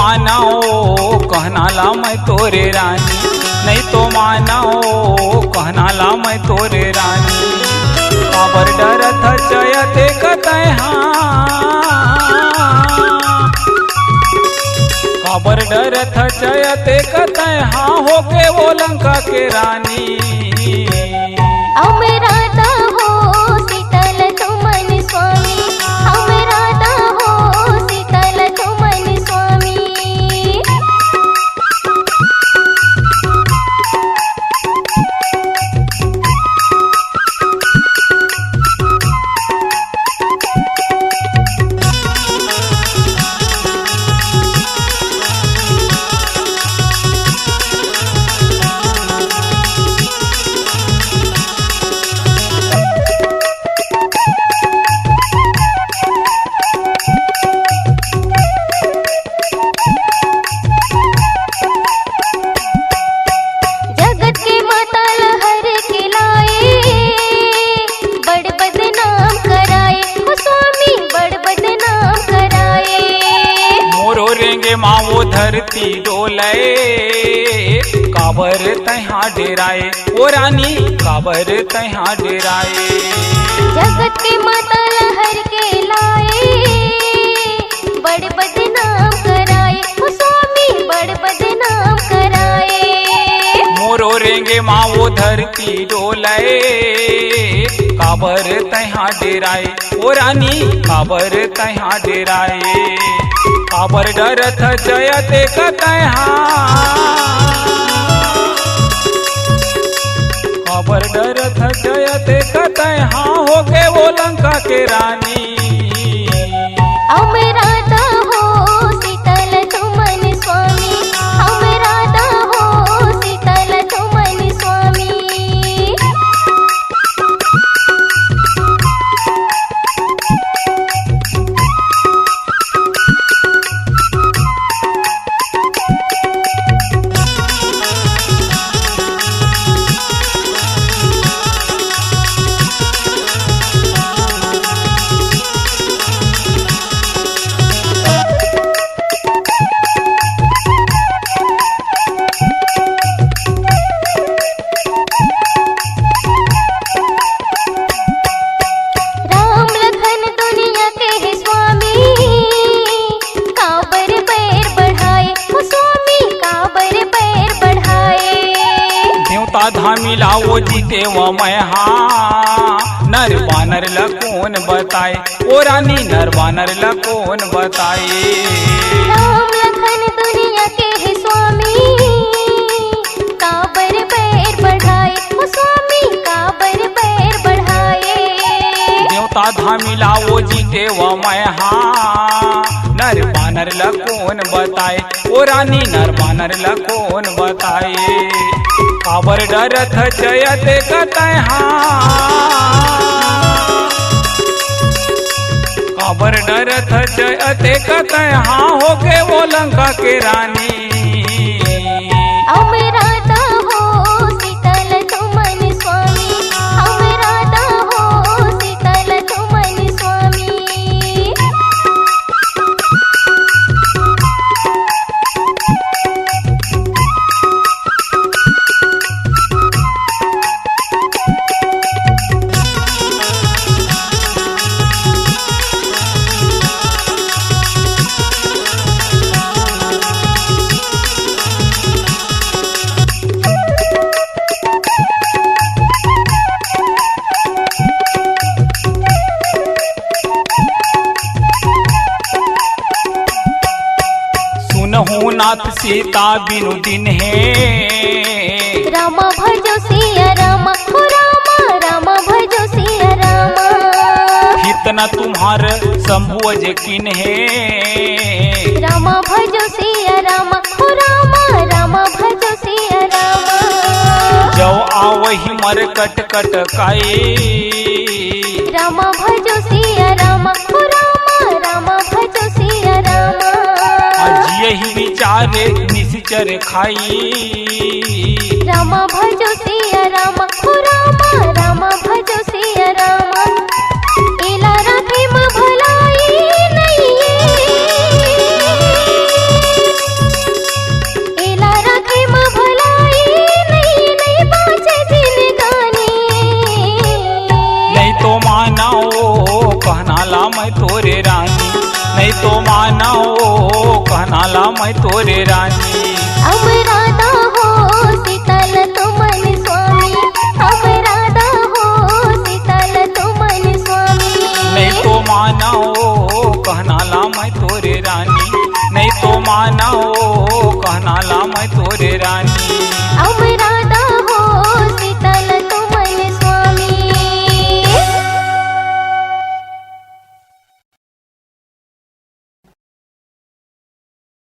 मानाओ कहना ला मैं तोरे रानी, नहीं तो मानाओ कहना ला मैं तोरे रानी। काबर डरत चयते कतय काबर डरत चयते कतय हाँ होके वो लंका के रानी। अमराता हो शीतल तुमन स्वामी, अमराता हो शीतल तुमन स्वामी। मावो धरती डोले काबर तहाँ डेराए ओ रानी, काबर तहाँ डेराए। जगत के माता लहर के लाए, बड़ बदनाम कराए ओ स्वामी, बड़ बदनाम कराए। मोरो रेंगे मावो धरती डोले काबर तहाँ डेराए ओ रानी, काबर तहाँ डेराए। काबर डरत जयते कतय काबर डरत जयते कतय हाँ होके वो लंका के रानी। अमराता हो शीतल तुमन स्वामी, अमराता हो शीतल तुमन स्वामी। धामी लाओ जीते व मैं नर बानर लकोन बताए ओ रानी, नर बानर लकोन बताए। राम लखन दुनिया के है स्वामी, काबर पैर बढ़ाए ओ स्वामी, काबर पैर बढ़ाए। देवता धामी लाओ जीते व मैं नर बानर लकोन बताए ओ रानी, नर बानर लकोन बताए। काबर डरत जयते कतय काबर डरत जयते कतय हाँ होके वो लंका के रानी। अमराता हो शीतल तुमन स्वामी, अमराता हो शीतल तुमन स्वामी। नाथ सीता बिनु दिन है रामा भजो सिया रामा, हो रामा रामा भजो सिया रामा। कितना तुम्हार शंभु यकीन है रामा भजो सिया रामा, हो रामा रामा भजो सिया रामा। जो आवही मर कट कट काई रामा भजो सिया रामा, हो रामा रामा भजो सिया रामा। यही विचारे निश्चर खाई रामा भजो सिया रामा, हो रामा रामा भजो सिया रामा। एला राखे म भलाई नहीं कहना ला मैं तोरे रानी। अब राधा हो शीतल तुमन स्वामी, अब राधा हो शीतल तुमन स्वामी। नहीं तो माना ओ कहना ला मैं तोरे रानी, नहीं तो माना ओ